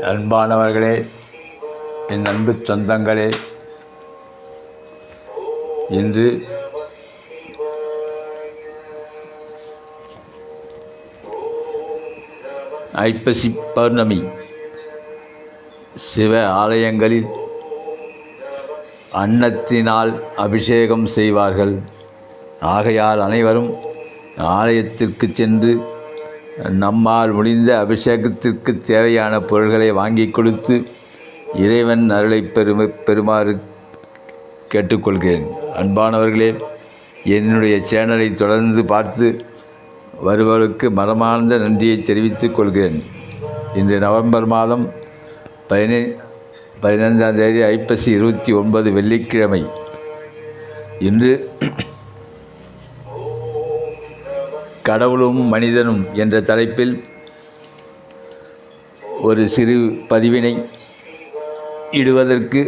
அன்பானவர்களே, என் அன்பு சொந்தங்களே, இன்று ஐப்பசி பௌர்ணமி. சிவ ஆலயங்களில் அன்னத்தினால் அபிஷேகம் செய்வார்கள். ஆகையால் அனைவரும் ஆலயத்திற்கு சென்று நம்மால் முடிந்த அபிஷேகத்திற்கு தேவையான பொருள்களை வாங்கி கொடுத்து இறைவன் அருளை பெறுமாறு கேட்டுக்கொள்கிறேன். அன்பானவர்களே, என்னுடைய சேனலை தொடர்ந்து பார்த்து வருவருக்கு மனமார்ந்த நன்றியை தெரிவித்துக் கொள்கிறேன். இன்று நவம்பர் மாதம் 15ஆம் தேதி ஐப்பசி 29 வெள்ளிக்கிழமை. இன்று கடவுளும் மனிதனும் என்ற தலைப்பில் ஒரு சிறு பதிவினை இடுவதற்கு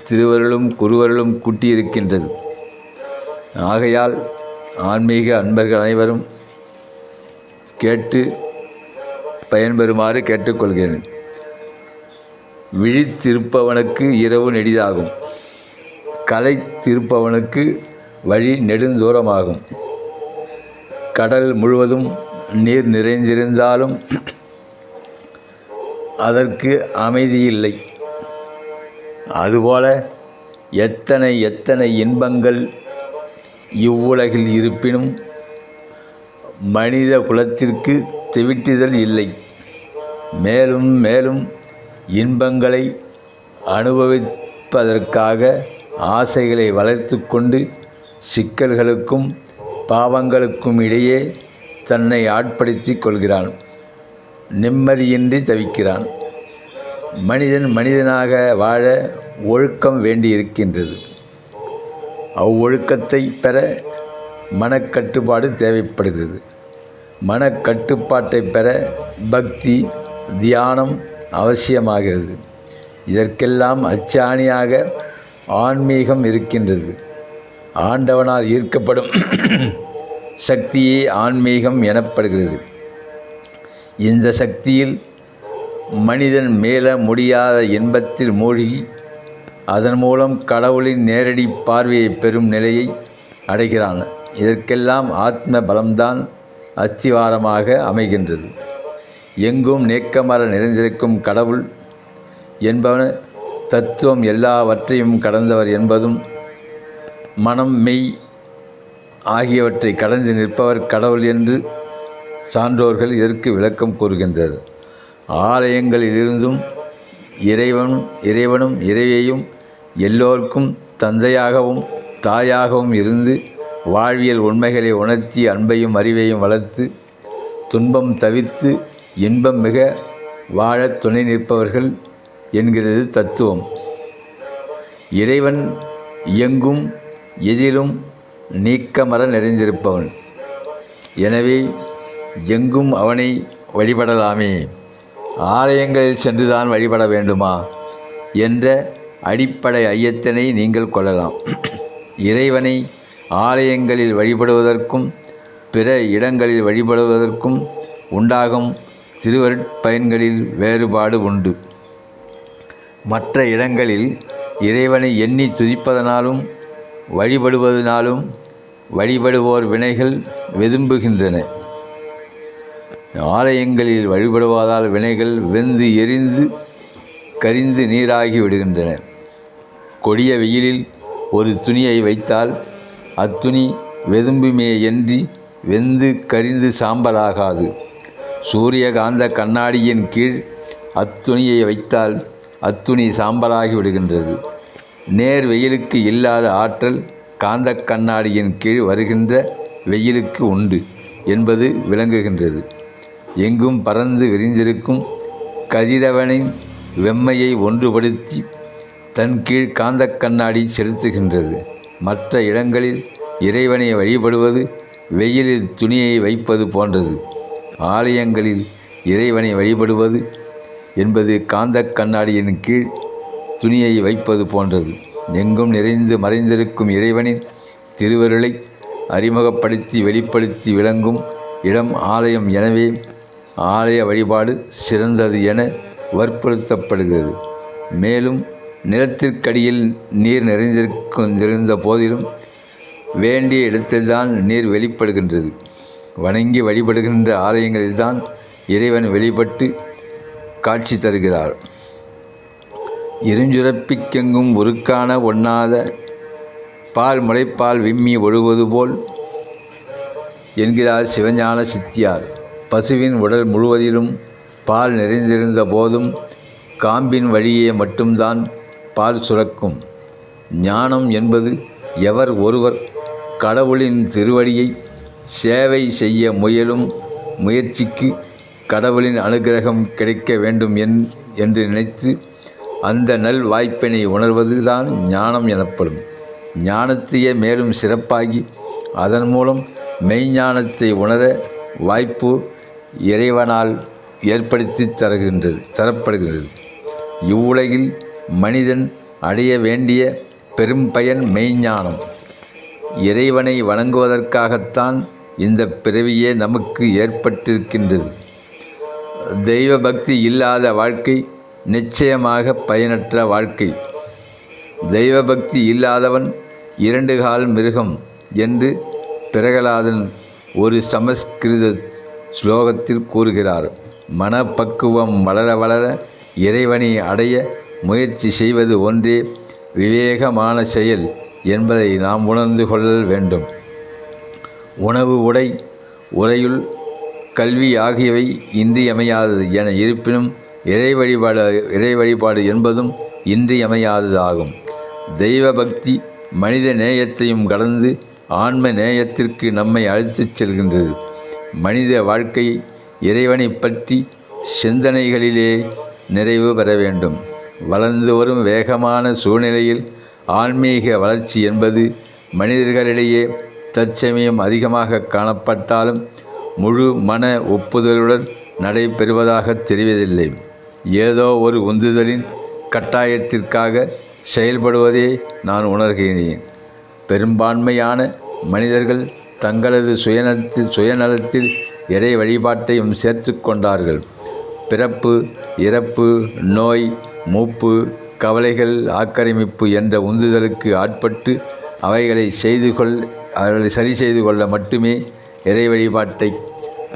திருவருளும் குருவருளும் கூட்டியிருக்கின்றது. ஆகையால் ஆன்மீக அன்பர்கள் அனைவரும் கேட்டு பயன்பெறுமாறு கேட்டுக்கொள்கிறேன். விழித்திருப்பவனுக்கு இரவு நெடிதாகும், களைத்திருப்பவனுக்கு வழி நெடுந்தூரமாகும். கடல் முழுவதும் நீர் நிறைந்திருந்தாலும் அதற்கு அமைதியில்லை. அதுபோல எத்தனை இன்பங்கள் இவ்வுலகில் இருப்பினும் மனித குலத்திற்கு தெவிட்டுதல் இல்லை. மேலும் மேலும் இன்பங்களை அனுபவிப்பதற்காக ஆசைகளை வளர்த்து கொண்டு சிக்கல்களுக்கும் பாவங்களுக்கும் இடையே தன்னை ஆட்படுத்தி கொள்கிறான். நிம்மதியின்றி தவிக்கிறான். மனிதனாக வாழ ஒழுக்கம் வேண்டியிருக்கின்றது. அவ்வொழுக்கத்தை பெற மனக்கட்டுப்பாடு தேவைப்படுகிறது. மனக்கட்டுப்பாட்டை பெற பக்தி, தியானம் அவசியமாகிறது. இதற்கெல்லாம் அச்சாணியாக ஆன்மீகம் இருக்கின்றது. ஆண்டவனால் ஈர்க்கப்படும் சக்தியே ஆன்மீகம் எனப்படுகிறது. இந்த சக்தியில் மனிதன் மேல முடியாத இன்பத்தில் மூழ்கி அதன் மூலம் கடவுளின் நேரடி பார்வையை பெறும் நிலையை அடைகிறான். இதற்கெல்லாம் ஆத்ம பலம்தான் அஸ்திவாரமாக அமைகின்றது. எங்கும் நேக்கமர நிறைந்திருக்கும் கடவுள் என்பவன் தத்துவம் எல்லாவற்றையும் கடந்தவர் என்பதும், மனம், மெய் ஆகியவற்றை கடந்து நிற்பவர் கடவுள் என்று சான்றோர்கள் இதற்கு விளக்கம் கூறுகின்றனர். ஆலயங்களிலிருந்தும் இறைவனும் இறைவியையும் எல்லோருக்கும் தந்தையாகவும் தாயாகவும் இருந்து வாழ்வியல் உண்மைகளை உணர்த்தி அன்பையும் அறிவையும் வளர்த்து துன்பம் தவிர்த்து இன்பம் மிக வாழ துணை நிற்பவர்கள் என்கிறது தத்துவம். இறைவன் எங்கும் எதிலும் நீக்கமர நிறைந்திருப்பவன். எனவே எங்கும் அவனை வழிபடலாமே, ஆலயங்களில் சென்றுதான் வழிபட வேண்டுமா என்ற அடிப்படை ஐயத்தினை நீங்கள் கொள்ளலாம். இறைவனை ஆலயங்களில் வழிபடுவதற்கும் பிற இடங்களில் வழிபடுவதற்கும் உண்டாகும் திருவருட்பயன்களில் வேறுபாடு உண்டு. மற்ற இடங்களில் இறைவனை எண்ணி துதிப்பதனாலும் வழிபடுவதனாலும் வழிபடுவோர் வினைகள் வெதும்புகின்றன. ஆலயங்களில் வழிபடுவதால் வினைகள் வெந்து எரிந்து கரிந்து நீராகி விடுகின்றன. கொடிய வெயிலில் ஒரு துணியை வைத்தால் அத்துணி வெதும்புமே என்று வெந்து கரிந்து சாம்பலாகாது. சூரியகாந்த கண்ணாடியின் கீழ் அத்துணியை வைத்தால் அத்துணி சாம்பலாகி விடுகின்றது. நேர் வெயிலுக்கு இல்லாத ஆற்றல் காந்த கண்ணாடியின் கீழ் வருகின்ற வெயிலுக்கு உண்டு என்பது விளங்குகின்றது. எங்கும் பறந்து விரிந்திருக்கும் கதிரவனின் வெம்மையை ஒன்றுபடுத்தி தன் கீழ் காந்த கண்ணாடி செலுத்துகின்றது. மற்ற இடங்களில் இறைவனை வழிபடுவது வெயிலில் துணியை வைப்பது போன்றது. ஆலயங்களில் இறைவனை வழிபடுவது என்பது காந்த கண்ணாடியின் கீழ் துணியை வைப்பது போன்றது. எங்கும் நிறைந்து மறைந்திருக்கும் இறைவனின் திருவருளை அறிமுகப்படுத்தி வெளிப்படுத்தி விளங்கும் இடம் ஆலயம். எனவே ஆலய வழிபாடு சிறந்தது என வற்புறுத்தப்படுகிறது. மேலும் நிலத்திற்கடியில் நீர் நிறைந்திருந்த போதிலும் வேண்டிய இடத்தில்தான் நீர் வெளிப்படுகின்றது. வணங்கி வழிபடுகின்ற ஆலயங்களில்தான் இறைவன் வெளிப்பட்டு காட்சி தருகிறார். இருஞ்சுரப்பிக்கெங்கும் உருக்கான ஒண்ணாத பால் முளைப்பால் விம்மி ஒழுகுவது போல் என்கிறார் சிவஞான சித்தியார். பசுவின் உடல் முழுவதிலும் பால் நிறைந்திருந்த போதும் காம்பின் வழியே மட்டும்தான் பால் சுரக்கும். ஞானம் என்பது எவர் ஒருவர் கடவுளின் திருவடியை சேவை செய்ய முயலும் முயற்சிக்கு கடவுளின் அனுகிரகம் கிடைக்க வேண்டும் என்று நினைத்து அந்த நல் வாய்ப்பினை உணர்வது தான் ஞானம் எனப்படும். ஞானத்தையே மேலும் சிறப்பாகி அதன் மூலம் மெய்ஞானத்தை உணர வாய்ப்பு இறைவனால் ஏற்படுத்தி தரப்படுகிறது. இவ்வுலகில் மனிதன் அடைய வேண்டிய பெரும் பயன் மெய்ஞானம். இறைவனை வணங்குவதற்காகத்தான் இந்த பிறவியே நமக்கு ஏற்பட்டிருக்கின்றது. தெய்வ பக்தி இல்லாத வாழ்க்கை நிச்சயமாக பயனற்ற வாழ்க்கை. தெய்வ பக்தி இல்லாதவன் 2 கால் மிருகம் என்று பிரகலாதன் ஒரு சமஸ்கிருத ஸ்லோகத்தில் கூறுகிறார். மனப்பக்குவம் வளர வளர இறைவனை அடைய முயற்சி செய்வது ஒன்றே விவேகமான செயல் என்பதை நாம் உணர்ந்து கொள்ள வேண்டும். உணவு, உடை, உறையுள், கல்வி ஆகியவை இன்றியமையாதது என இருப்பினும் இறை வழிபாடு என்பதும் இன்றியமையாதது ஆகும். தெய்வ பக்தி மனித நேயத்தையும் கடந்து ஆன்ம நேயத்திற்கு நம்மை அழைத்துச் செல்கின்றது. மனித வாழ்க்கை இறைவனை பற்றி சிந்தனைகளிலே நிறைவு பெற வேண்டும். வளர்ந்து வரும் வேகமான சூழ்நிலையில் ஆன்மீக வளர்ச்சி என்பது மனிதர்களிடையே தற்சமயம் அதிகமாக காணப்பட்டாலும் முழு மன ஒப்புதலுடன் நடைபெறுவதாக தெரிவதில்லை. ஏதோ ஒரு உந்துதலின் கட்டாயத்திற்காக செயல்படுவதே நான் உணர்கிறேன். பெரும்பான்மையான மனிதர்கள் தங்களது சுயநலத்தில் இறை வழிபாட்டையும் சேர்த்து கொண்டார்கள். பிறப்பு, இறப்பு, நோய், மூப்பு, கவலைகள், ஆக்கிரமிப்பு என்ற உந்துதலுக்கு ஆட்பட்டு அவைகளை சரி செய்து கொள்ள மட்டுமே இறை வழிபாட்டை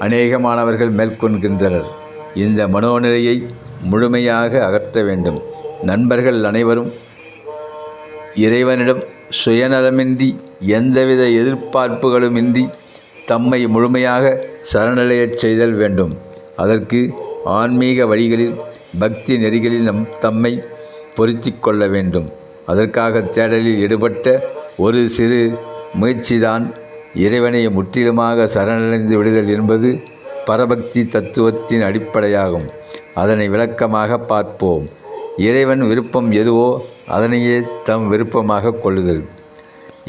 அநேகமானவர்கள் மேற்கொள்கின்றனர். இந்த மனோநிலையை முழுமையாக அகற்ற வேண்டும். நண்பர்கள் அனைவரும் இறைவனிடம் சுயநலமின்றி எந்தவித எதிர்பார்ப்புகளுமின்றி தம்மை முழுமையாக சரணடையச் செய்தல் வேண்டும். அதற்கு ஆன்மீக வழிகளில் பக்தி நெறிகளில் தம்மை பொருத்தி கொள்ள வேண்டும். அதற்காக தேடலில் ஈடுபட்ட ஒரு சிறு முயற்சிதான் இறைவனை முற்றிலுமாக சரணடைந்து விடுதல் என்பது பரபக்தி தத்துவத்தின் அடிப்படையாகும். அதனை விளக்கமாக பார்ப்போம். இறைவன் விருப்பம் எதுவோ அதனையே தம் விருப்பமாக கொள்ளுதல்.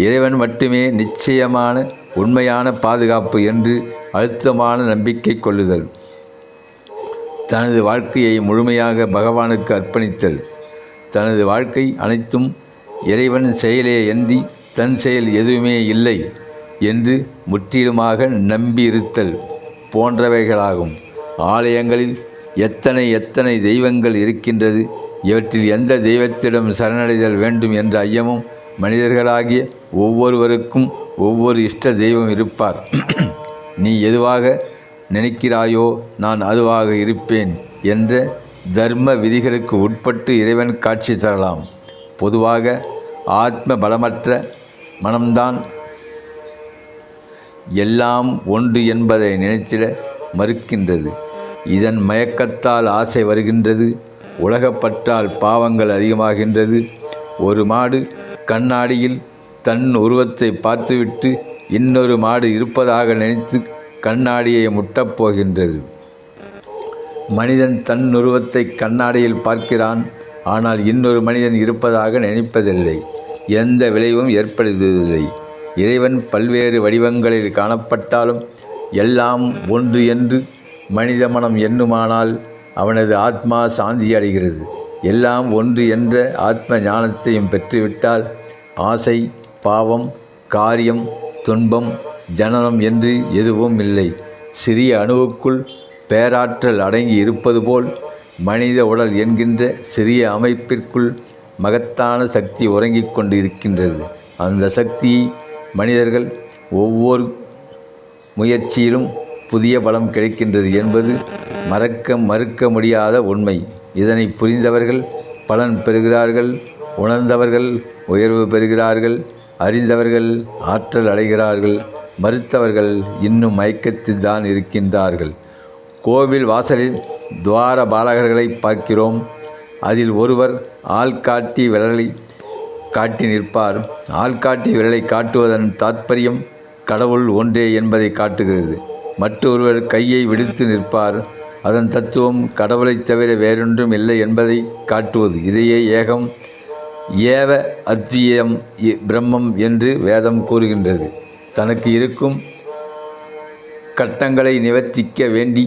இறைவன் மட்டுமே நிச்சயமான உண்மையான பாதுகாப்பு என்று அழுத்தமான நம்பிக்கை கொள்ளுதல். தனது வாழ்க்கையை முழுமையாக பகவானுக்கு அர்ப்பணித்தல். தனது வாழ்க்கை அனைத்தும் இறைவன் செயலே அன்றி தன் செயல் எதுவுமே இல்லை என்று முற்றிலுமாக நம்பியிருத்தல் போன்றவைகளாகும். ஆலயங்களில் எத்தனை தெய்வங்கள் இருக்கின்றது, இவற்றில் எந்த தெய்வத்திடம் சரணடைதல் வேண்டும் என்ற ஐயமும் மனிதர்களாகிய ஒவ்வொருவருக்கும் ஒவ்வொரு இஷ்ட தெய்வம் இருப்பார். நீ எதுவாக நினைக்கிறாயோ நான் அதுவாக இருப்பேன் என்ற தர்ம விதிகளுக்கு உட்பட்டு இறைவன் காட்சி தரலாம். பொதுவாக ஆத்ம பலமற்ற மனம்தான் எல்லாம் ஒன்று என்பதை நினைத்திட மறுக்கின்றது. இதன் மயக்கத்தால் ஆசை வருகின்றது. உலகப்பற்றால் பாவங்கள் அதிகமாகின்றது. ஒரு மாடு கண்ணாடியில் தன் உருவத்தை பார்த்துவிட்டு இன்னொரு மாடு இருப்பதாக நினைத்து கண்ணாடியை முட்டப் போகின்றது. மனிதன் தன் உருவத்தை கண்ணாடியில் பார்க்கிறான். ஆனால் இன்னொரு மனிதன் இருப்பதாக நினைப்பதில்லை. எந்த விளைவும் ஏற்படுவதில்லை. இறைவன் பல்வேறு வடிவங்களில் காணப்பட்டாலும் எல்லாம் ஒன்று என்று மனித மனம் எண்ணுமானால் அவனது ஆத்மா சாந்தி அடைகிறது. எல்லாம் ஒன்று என்ற ஆத்ம ஞானத்தையும் பெற்றுவிட்டால் ஆசை, பாவம், காரியம், துன்பம், ஜனனம் என்று எதுவும் இல்லை. சிறிய அணுவுக்குள் பேராற்றல் அடங்கி இருப்பது போல் மனித உடல் என்கின்ற சிறிய அமைப்பிற்குள் மகத்தான சக்தி உறங்கிக் கொண்டு இருக்கின்றது. அந்த சக்தியை மனிதர்கள் ஒவ்வொரு முயற்சியிலும் புதிய பலம் கிடைக்கின்றது என்பது மறுக்க முடியாத உண்மை. இதனை புரிந்தவர்கள் பலன் பெறுகிறார்கள், உணர்ந்தவர்கள் உயர்வு பெறுகிறார்கள், அறிந்தவர்கள் ஆற்றல் அடைகிறார்கள், மறுத்தவர்கள் இன்னும் மயக்கத்தில் தான் இருக்கின்றார்கள். கோவில் வாசலில் துவார பாலகர்களை பார்க்கிறோம். அதில் ஒருவர் ஆள்காட்டி விரலை காட்டி நிற்பார். ஆள்காட்டி விரலை காட்டுவதன் தாத்பரியம் கடவுள் ஒன்றே என்பதை காட்டுகிறது. மற்றொருவர் கையை விடுத்து நிற்பார். அதன் தத்துவம் கடவுளைத் தவிர வேறொன்றும் இல்லை என்பதை காட்டுவது. இதையே ஏகம் ஏவ அத்வியம் பிரம்மம் என்று வேதம் கூறுகின்றது. தனக்கு இருக்கும் கட்டங்களை நிவர்த்திக்க வேண்டி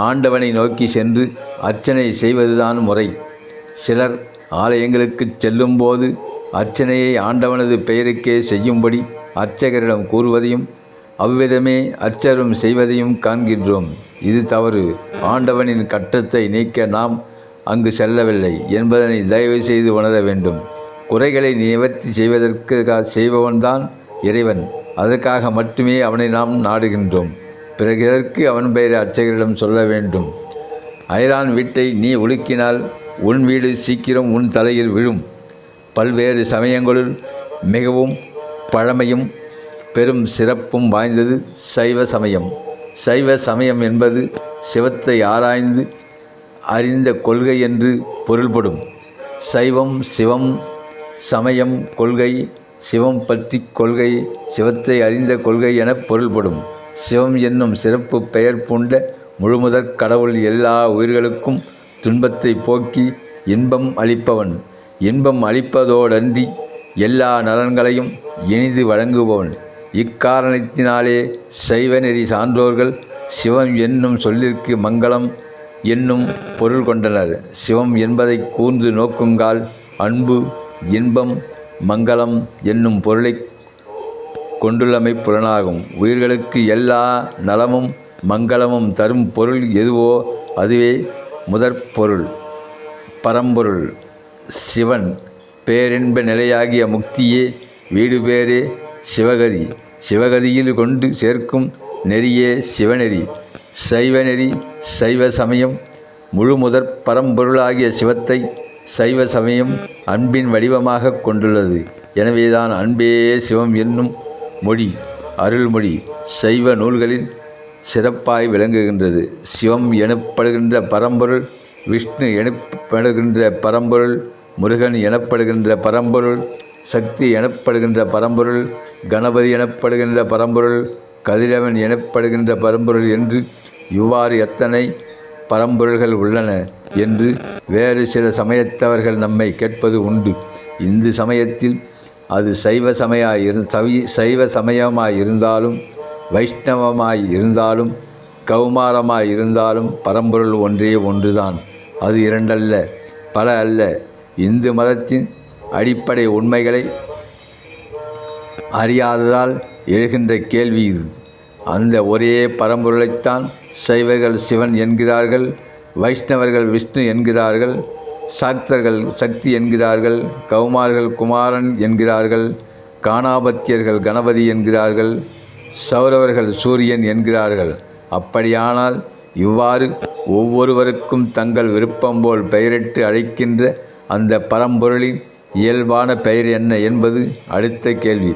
ஆண்டவனை நோக்கி சென்று அர்ச்சனை செய்வதுதான் முறை. சிலர் ஆலயங்களுக்கு செல்லும்போது அர்ச்சனையை ஆண்டவனது பெயருக்கே செய்யும்படி அர்ச்சகரிடம் கூறுவதையும் அவ்விதமே அர்ச்சரும் செய்வதையும் காண்கின்றோம். இது தவறு. ஆண்டவனின் கட்டத்தை நீக்க நாம் அங்கு செல்லவில்லை என்பதனை தயவு செய்து உணர வேண்டும். குறைகளை நிவர்த்தி செய்பவன்தான் இறைவன். அதற்காக மட்டுமே அவனை நாம் நாடுகின்றோம். பிறகு எதற்கு அவன் பெயரை அர்ச்சகரிடம் சொல்ல வேண்டும்? ஐரான் வீட்டை நீ உலுக்கினால் உன் வீடு சீக்கிரம் உன் தலையில் விழும். பல்வேறு சமயங்களுள் மிகவும் பழமையும் பெரும் சிறப்பும் வாய்ந்தது சைவ சமயம். சைவ சமயம் என்பது சிவத்தை ஆராய்ந்து அறிந்த கொள்கை என்று பொருள்படும். சைவம் சிவம், சமயம் கொள்கை, சிவம் பற்றி கொள்கை, சிவத்தை அறிந்த கொள்கை என பொருள்படும். சிவம் என்னும் சிறப்பு பெயர் பூண்ட முழுமுதற் கடவுள் எல்லா உயிர்களுக்கும் துன்பத்தை போக்கி இன்பம் அளிப்பவன். இன்பம் அளிப்பதோடன்றி எல்லா நலன்களையும் இனிது வழங்குபவன். இக்காரணத்தினாலே சைவநெறி சான்றோர்கள் சிவம் என்னும் சொல்லிற்கு மங்களம் என்னும் பொருள் கொண்டனர். சிவம் என்பதை கூர்ந்து நோக்குங்கால் அன்பு, இன்பம், மங்களம் என்னும் பொருளை கொண்டுள்ளமை புலனாகும். உயிர்களுக்கு எல்லா நலமும் மங்களமும் தரும் பொருள் எதுவோ அதுவே முதற் பொருள், பரம்பொருள். சிவன் பேரின்ப நிலையாகிய முக்தியே வீடு பேரே சிவகதி. சிவகதியில் கொண்டு சேர்க்கும் நெறியே சிவநெறி. சைவநெறி சைவ சமயம் முழுமுதற் பரம்பொருளாகிய சிவத்தை சைவ சமயம் அன்பின் வடிவமாக கொண்டுள்ளது. எனவேதான் அன்பே சிவம் என்னும் மொழி, அருள்மொழி சைவ நூல்களில் சிறப்பாய் விளங்குகின்றது. சிவம் எனப்படுகின்ற பரம்பொருள், விஷ்ணு எனப்படுகின்ற பரம்பொருள், முருகன் எனப்படுகின்ற பரம்பொருள், சக்தி எனப்படுகின்ற பரம்பொருள், கணபதி எனப்படுகின்ற பரம்பொருள், கதிரவன் எனப்படுகின்ற பரம்பொருள் என்று இவ்வாறு எத்தனை பரம்பொருள்கள் உள்ளன என்று வேறு சில சமயத்தவர்கள் நம்மை கேட்பது உண்டு. இந்து சமயத்தில் அது சைவ சமயமாய் இருந்தாலும், வைஷ்ணவமாய் இருந்தாலும், கௌமாரமாய் இருந்தாலும் பரம்பொருள் ஒன்றே ஒன்றுதான். அது இரண்டல்ல, பல அல்ல. இந்து மதத்தின் அடிப்படை உண்மைகளை அறியாததால் எழுகின்ற கேள்வி இது. அந்த ஒரே பரம்பொருளைத்தான் சைவர்கள் சிவன் என்கிறார்கள், வைஷ்ணவர்கள் விஷ்ணு என்கிறார்கள், சாக்தர்கள் சக்தி என்கிறார்கள், கௌமார்கள் குமாரன் என்கிறார்கள், காணாபத்தியர்கள் கணபதி என்கிறார்கள், சௌரவர்கள் சூரியன் என்கிறார்கள். அப்படியானால் இவ்வாறு ஒவ்வொருவருக்கும் தங்கள் விருப்பம் போல் பெயரிட்டு அழைக்கின்ற அந்த பரம்பொருளின் இயல்பான பெயர் என்ன என்பது அடுத்த கேள்வி.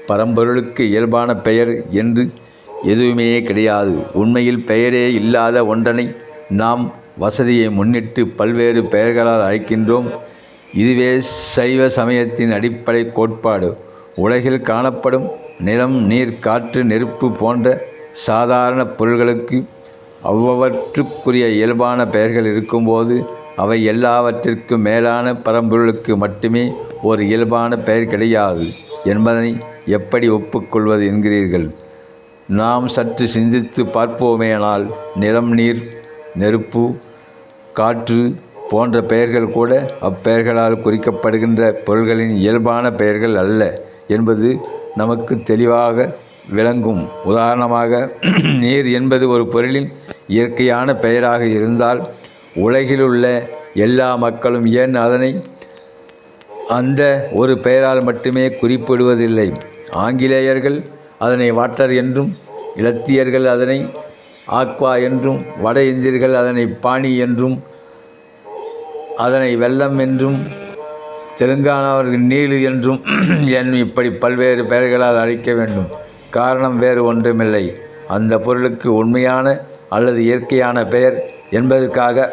பரம்பொருளுக்கு இயல்பான பெயர் என்று எதுவுமே கிடையாது. உண்மையில் பெயரே இல்லாத ஒன்றனை நாம் வசதியை முன்னிட்டு பல்வேறு பெயர்களால் அழைக்கின்றோம். இதுவே சைவ சமயத்தின் அடிப்படை கோட்பாடு. உலகில் காணப்படும் நிலம், நீர், காற்று, நெருப்பு போன்ற சாதாரண பொருள்களுக்கு அவ்வவற்றுக்குரிய இயல்பான பெயர்கள் இருக்கும்போது அவை எல்லாவற்றிற்கும் மேலான பரம்பொருளுக்கு மட்டுமே ஒரு இயல்பான பெயர் கிடையாது என்பதனை எப்படி ஒப்புக்கொள்வது என்கிறீர்கள்? நாம் சற்று சிந்தித்து பார்ப்போமேனால் நிலம், நீர், நெருப்பு, காற்று போன்ற பெயர்கள் கூட அப்பெயர்களால் குறிக்கப்படுகின்ற பொருள்களின் இயல்பான பெயர்கள் அல்ல என்பது நமக்கு தெளிவாக விளங்கும். உதாரணமாக, நீர் என்பது ஒரு பொருளின் இயற்கையான பெயராக இருந்தால் உலகிலுள்ள எல்லா மக்களும் ஏன் அதனை அந்த ஒரு பெயரால் மட்டுமே குறிப்பிடுவதில்லை? ஆங்கிலேயர்கள் அதனை வாட்டர் என்றும், இலத்தியர்கள் அதனை ஆக்வா என்றும், வட இந்தியர்கள் அதனை பானி என்றும், அதனை வெள்ளம் என்றும், தெலுங்கானாவர்கள் நீலு என்றும் இப்படி பல்வேறு பெயர்களால் அழைக்க வேண்டும். காரணம் வேறு ஒன்றுமில்லை. அந்த பொருளுக்கு உண்மையான அல்லது இயற்கையான பெயர் என்பதற்காக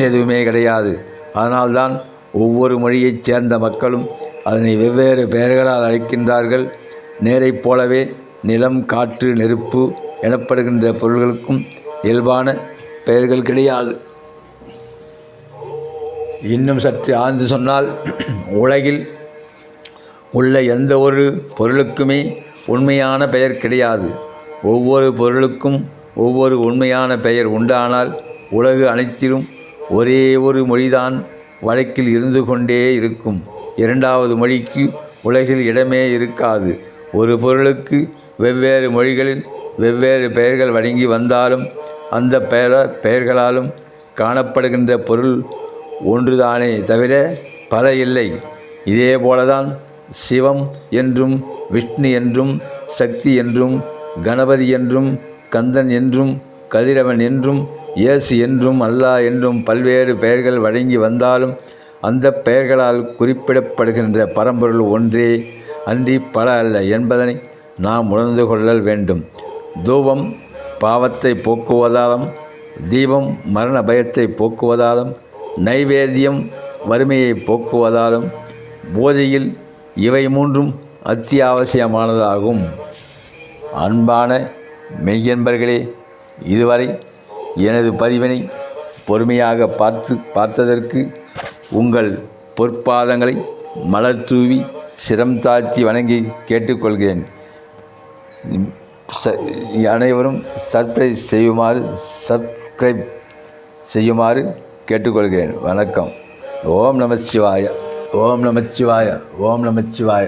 எதுவுமே கிடையாது. அதனால்தான் ஒவ்வொரு மொழியைச் சேர்ந்த மக்களும் அதனை வெவ்வேறு பெயர்களால் அழைக்கின்றார்கள். நேரைப் போலவே நிலம், காற்று, நெருப்பு எனப்படுகின்ற பொருள்களுக்கும் இயல்பான பெயர்கள் கிடையாது. இன்னும் சற்று ஆழ்ந்து சொன்னால், உலகில் உள்ள எந்த ஒரு பொருளுக்குமே உண்மையான பெயர் கிடையாது. ஒவ்வொரு பொருளுக்கும் ஒவ்வொரு உண்மையான பெயர் உண்டானால் உலகு அனைத்திலும் ஒரே ஒரு மொழிதான் வழக்கில் இருந்து கொண்டே இருக்கும். இரண்டாவது மொழிக்கு உலகில் இடமே இருக்காது. ஒரு பொருளுக்கு வெவ்வேறு மொழிகளில் வெவ்வேறு பெயர்கள் வழங்கி வந்தாலும் அந்த பெயர்களாலும் காணப்படுகின்ற பொருள் ஒன்றுதானே தவிர பல இல்லை. இதே போலதான் சிவம் என்றும், விஷ்ணு என்றும், சக்தி என்றும், கணபதி என்றும், கந்தன் என்றும், கதிரவன் என்றும், இயேசு என்றும், அல்லாஹ் என்றும் பல்வேறு பெயர்கள் வழங்கி வந்தாலும் அந்த பெயர்களால் குறிப்பிடப்படுகின்ற பரம்பொருள் ஒன்றே அன்றி பல அல்ல என்பதனை நாம் உணர்ந்து கொள்ளல் வேண்டும். தூபம் பாவத்தை போக்குவதாலும், தீபம் மரண பயத்தை போக்குவதாலும், நைவேத்தியம் வறுமையை போக்குவதாலும், பூஜையில் இவை மூன்றும் அத்தியாவசியமானதாகும். அன்பான மெய்யன்பர்களே, இதுவரை எனது பதிவினை பொறுமையாக பார்த்ததற்கு உங்கள் பொற்பாதங்களை மலர் தூவி சிரம் தாழ்த்தி வணங்கி கேட்டுக்கொள்கிறேன். அனைவரும் சப்ஸ்கிரைப் செய்யுமாறு கேட்டுக்கொள்கிறேன். வணக்கம். ஓம் நமச்சிவாய, ஓம் நமச்சிவாய, ஓம் நமச்சிவாய.